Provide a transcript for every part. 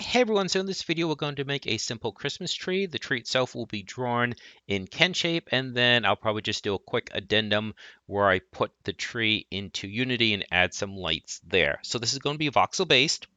Hey everyone, so in this video we're going to make a simple Christmas tree. The tree itself will be drawn in KenShape, and then I'll probably just do a quick addendum where I put the tree into Unity and add some lights there. So this is going to be voxel based.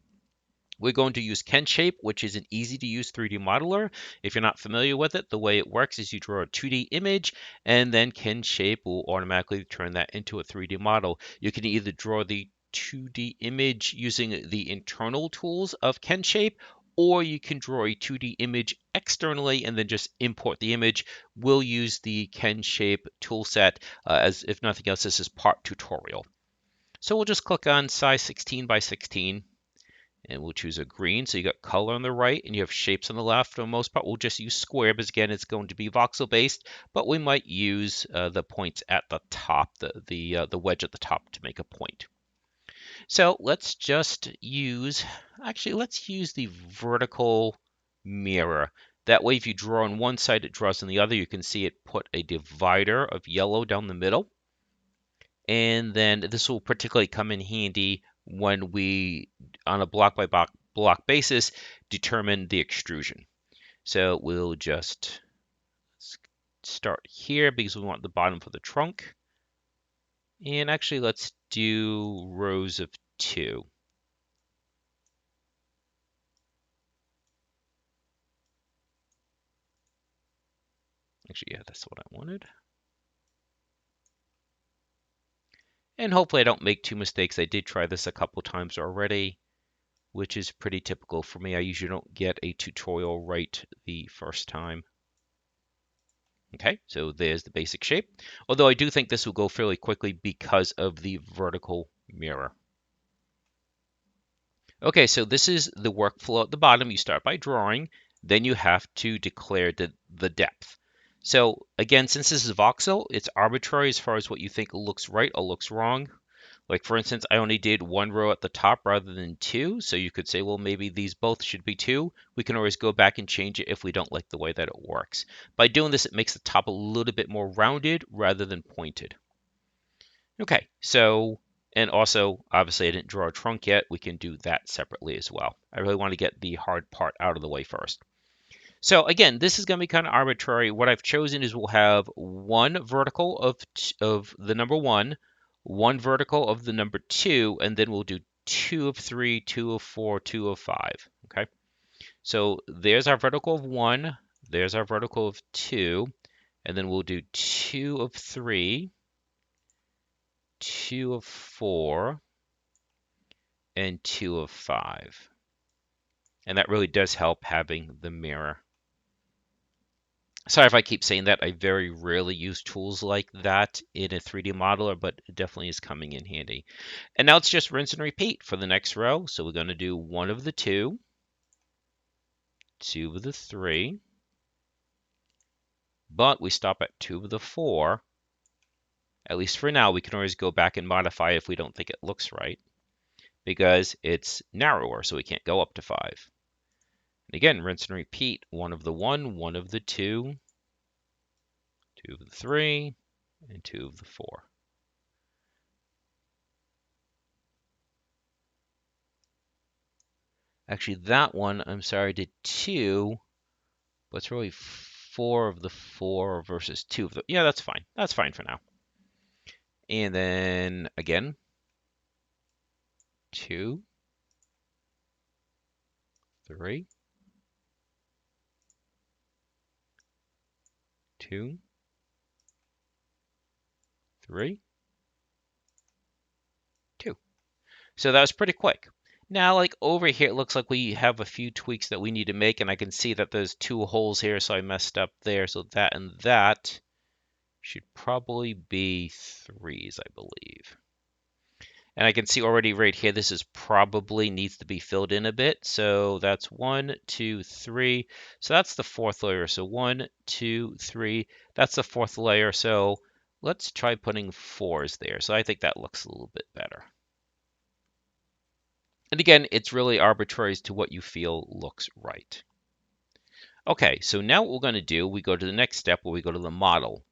We're going to use KenShape, which is an easy to use 3D modeler. If you're not familiar with it, the way it works is you draw a 2D image and then KenShape will automatically turn that into a 3D model. You can either draw the 2D image using the internal tools of KenShape, or you can draw a 2D image externally and then just import the image. We'll use the KenShape toolset as if nothing else, this is part tutorial. So we'll just click on size 16 by 16. And we'll choose a green. So you got color on the right and you have shapes on the left. For the most part, we'll just use square because again, it's going to be voxel based, but we might use the points at the top, the wedge at the top to make a point. So let's just use, actually, let's use the vertical mirror. That way, if you draw on one side, it draws on the other. You can see it put a divider of yellow down the middle. And then this will particularly come in handy when we, on a block by block basis, determine the extrusion. So we'll just start here because we want the bottom for the trunk. And actually, let's do rows of 2. Actually, yeah, that's what I wanted. And hopefully I don't make 2 mistakes. I did try this a couple times already, which is pretty typical for me. I usually don't get a tutorial right the first time. Okay, so there's the basic shape. Although I do think this will go fairly quickly because of the vertical mirror. Okay, so this is the workflow at the bottom. You start by drawing, then you have to declare the depth. So again, since this is voxel, it's arbitrary as far as what you think looks right or looks wrong. Like for instance, I only did 1 row at the top rather than 2. So you could say, well, maybe these both should be 2. We can always go back and change it if we don't like the way that it works. By doing this, it makes the top a little bit more rounded rather than pointed. Okay, so, and also, obviously I didn't draw a trunk yet. We can do that separately as well. I really want to get the hard part out of the way first. So again, this is going to be kind of arbitrary. What I've chosen is we'll have 1 vertical of the number 1, 1 vertical of the number 2, and then we'll do 2 of 3, 2 of 4, 2 of 5. Okay, so there's our vertical of 1, there's our vertical of 2, and then we'll do 2 of 3, 2 of 4, and 2 of 5. And that really does help having the mirror. Sorry if I keep saying that. I very rarely use tools like that in a 3D modeler, but it definitely is coming in handy. And now it's just rinse and repeat for the next row. So we're going to do 1 of the 2, 2 of the 3, but we stop at 2 of the 4. At least for now, we can always go back and modify if we don't think it looks right, because it's narrower, so we can't go up to 5. And again, rinse and repeat, 1 of the 1, 1 of the 2, 2 of the 3, and 2 of the 4. Actually, that one, I'm sorry, I did 2, but it's really 4 of the 4 versus 2 of the, yeah, that's fine. That's fine for now. And then again, 2, 3, 2, 3, 2. So that was pretty quick. Now, like over here, it looks like we have a few tweaks that we need to make, and I can see that there's 2 holes here, so I messed up there. So that and that should probably be 3s, I believe. And I can see already right here, this is probably needs to be filled in a bit. So that's 1, 2, 3. So that's the 4th layer. So 1, 2, 3. That's the 4th layer. So let's try putting 4s there. So I think that looks a little bit better. And again, it's really arbitrary as to what you feel looks right. Okay, so now what we're going to do, we go to the next step where we go to the model.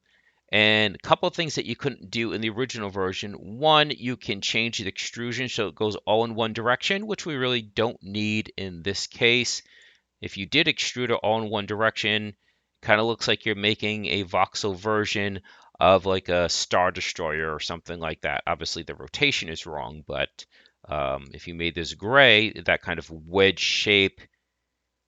And a couple of things that you couldn't do in the original version. One, you can change the extrusion so it goes all in one direction, which we really don't need in this case. If you did extrude it all in one direction, kind of looks like you're making a voxel version of like a Star Destroyer or something like that. Obviously, the rotation is wrong, but if you made this gray, that kind of wedge shape,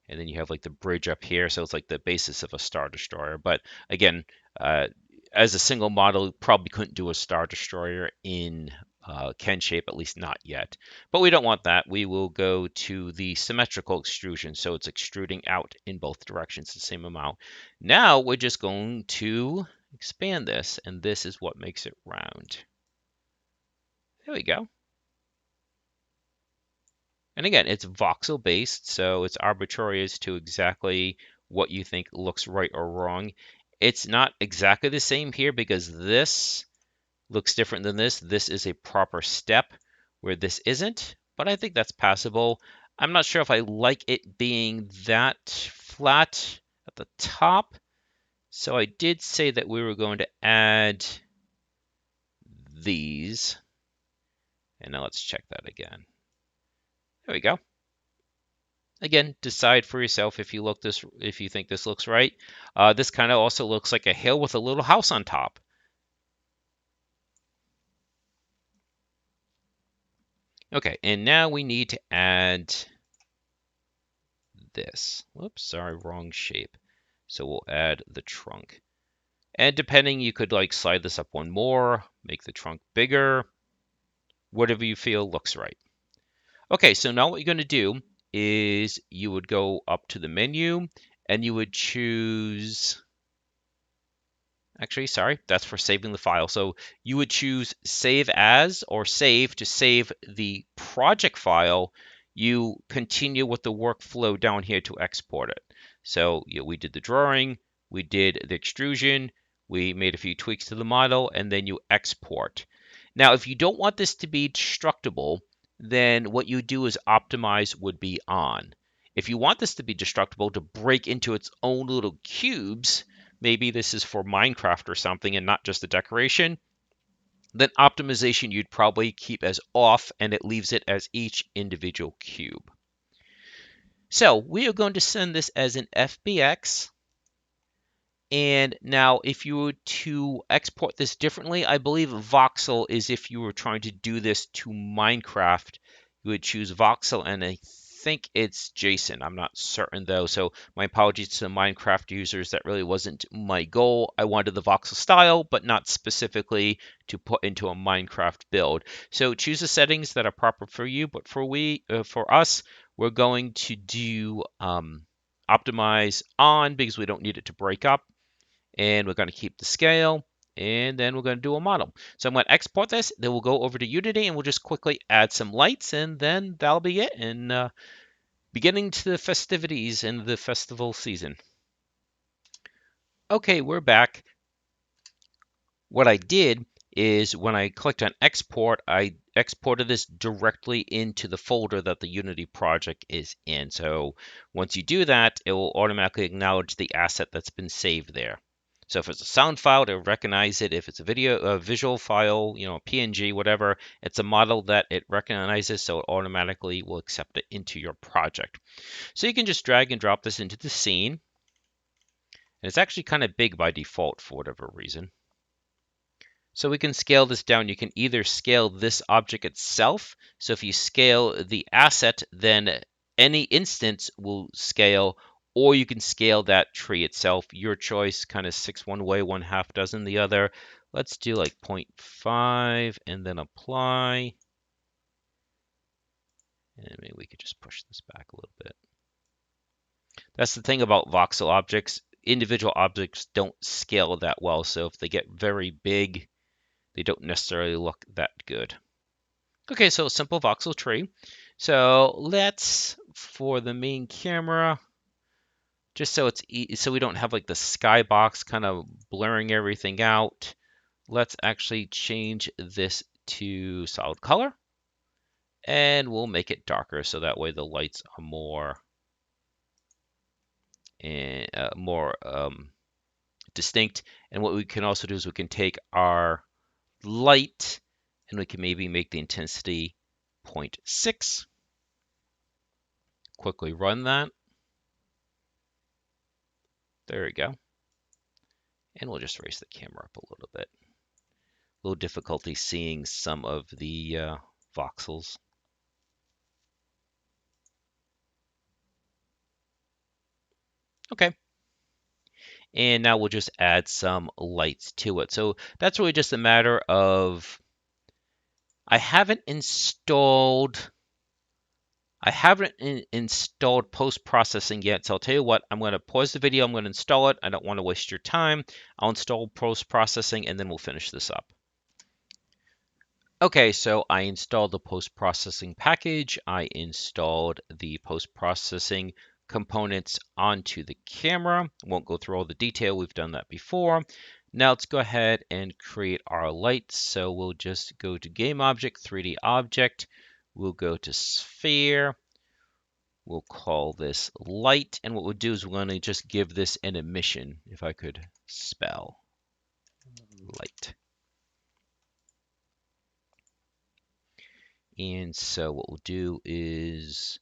and then you have like the bridge up here, so it's like the basis of a Star Destroyer. But again, uh, as a single model, probably couldn't do a Star Destroyer in KenShape, at least not yet. But we don't want that. We will go to the symmetrical extrusion, so it's extruding out in both directions the same amount. Now we're just going to expand this, and this is what makes it round. There we go. And again, it's voxel based, so it's arbitrary as to exactly what you think looks right or wrong. It's not exactly the same here because this looks different than this. This is a proper step where this isn't, but I think that's passable. I'm not sure if I like it being that flat at the top. So I did say that we were going to add these. And now let's check that again. There we go. Again, decide for yourself if you think this looks right. This kind of also looks like a hill with a little house on top. Okay, and now we need to add this. Whoops, sorry, wrong shape. So we'll add the trunk. And depending, you could like slide this up one more, make the trunk bigger, whatever you feel looks right. Okay, so now what you're going to do is you would go up to the menu and you would choose. Actually, sorry, that's for saving the file. So you would choose Save As or Save to save the project file. You continue with the workflow down here to export it. So we did the drawing, we did the extrusion, we made a few tweaks to the model, and then you export. Now, if you don't want this to be destructible, then what you do is Optimize would be on. If you want this to be destructible, to break into its own little cubes, maybe this is for Minecraft or something and not just a decoration, then optimization you'd probably keep as off and it leaves it as each individual cube. So we are going to send this as an FBX. And now if you were to export this differently, I believe Voxel is if you were trying to do this to Minecraft, you would choose Voxel, and I think it's JSON. I'm not certain though, so my apologies to the Minecraft users. That really wasn't my goal. I wanted the voxel style, but not specifically to put into a Minecraft build. So choose the settings that are proper for you, but for us, we're going to do optimize on because we don't need it to break up, and we're going to keep the scale. And then we're going to do a model. So I'm going to export this. Then we'll go over to Unity and we'll just quickly add some lights, and then that'll be it. And beginning to the festivities in the festival season. Okay, we're back. What I did is when I clicked on export, I exported this directly into the folder that the Unity project is in. So once you do that, it will automatically acknowledge the asset that's been saved there. So if it's a sound file, it'll recognize it. If it's a visual file, a PNG, whatever, it's a model that it recognizes, so it automatically will accept it into your project. So you can just drag and drop this into the scene. And it's actually kind of big by default for whatever reason. So we can scale this down. You can either scale this object itself. So if you scale the asset, then any instance will scale, or you can scale that tree itself. Your choice, kind of 6 one way, 1/2 dozen the other. Let's do like 0.5 and then apply. And maybe we could just push this back a little bit. That's the thing about voxel objects. Individual objects don't scale that well. So if they get very big, they don't necessarily look that good. Okay, so simple voxel tree. So let's, for the main camera, just so so we don't have like the skybox kind of blurring everything out, let's actually change this to solid color, and we'll make it darker so that way the lights are more distinct. And what we can also do is we can take our light and we can maybe make the intensity 0.6. Quickly run that. There we go. And we'll just raise the camera up a little bit. A little difficulty seeing some of the voxels. Okay. And now we'll just add some lights to it. So that's really just a matter of, I haven't installed post-processing yet. So I'll tell you what, I'm going to pause the video. I'm going to install it. I don't want to waste your time. I'll install post-processing and then we'll finish this up. Okay, so I installed the post-processing package. I installed the post-processing components onto the camera. Won't go through all the detail. We've done that before. Now let's go ahead and create our lights. So we'll just go to Game Object, 3D Object. We'll go to Sphere. We'll call this Light. And what we'll do is we're going to just give this an emission, if I could spell light. And so what we'll do is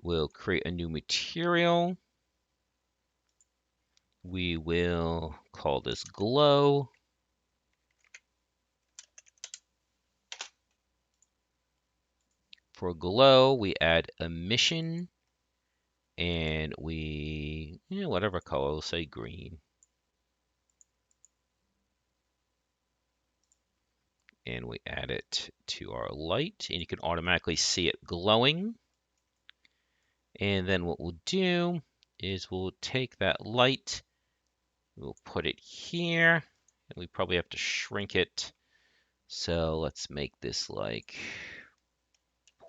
we'll create a new material. We will call this glow. For glow, we add emission and we, whatever color, we'll say green. And we add it to our light and you can automatically see it glowing. And then what we'll do is we'll take that light, we'll put it here, and we probably have to shrink it. So let's make this like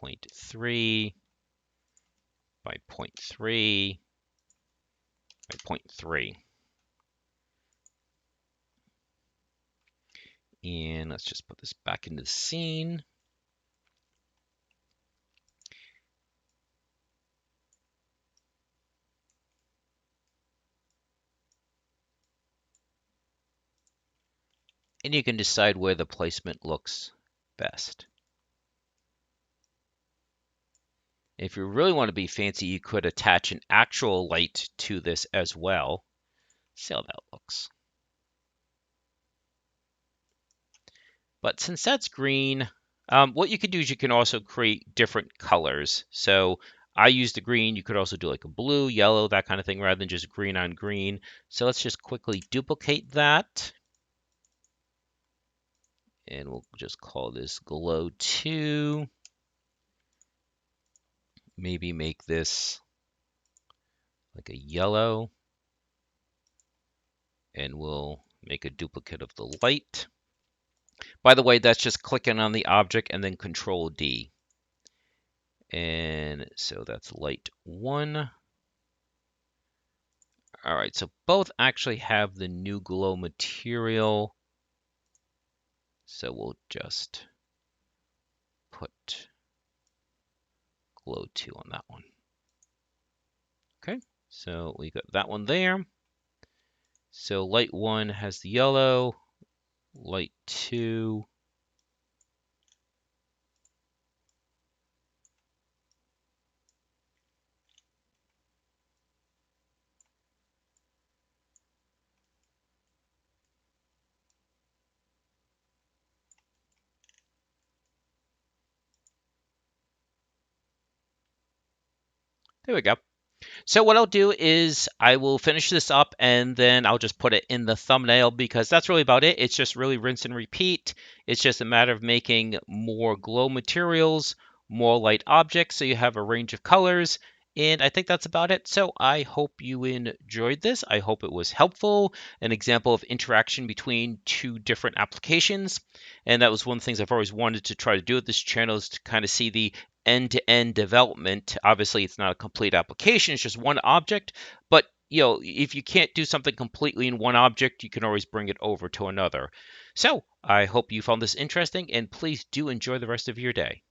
0.3 by 0.3 by 0.3. And let's just put this back into the scene. And you can decide where the placement looks best. If you really want to be fancy, you could attach an actual light to this as well. See how that looks. But since that's green, what you can do is you can also create different colors. So I use the green. You could also do like a blue, yellow, that kind of thing, rather than just green on green. So let's just quickly duplicate that. And we'll just call this glow 2. Maybe make this like a yellow. And we'll make a duplicate of the light. By the way, that's just clicking on the object and then Control D. And so that's light 1. All right, so both actually have the new glow material. So we'll just put glow 2 on that one. Okay, so we got that one there. So light 1 has the yellow, light 2. There we go. So what I'll do is I will finish this up and then I'll just put it in the thumbnail because that's really about it. It's just really rinse and repeat. It's just a matter of making more glow materials, more light objects so you have a range of colors. And I think that's about it. So I hope you enjoyed this. I hope it was helpful, an example of interaction between two different applications. And that was one of the things I've always wanted to try to do with this channel is to kind of see the end-to-end development. Obviously, it's not a complete application. It's just one object. But if you can't do something completely in one object, you can always bring it over to another. So I hope you found this interesting, and please do enjoy the rest of your day.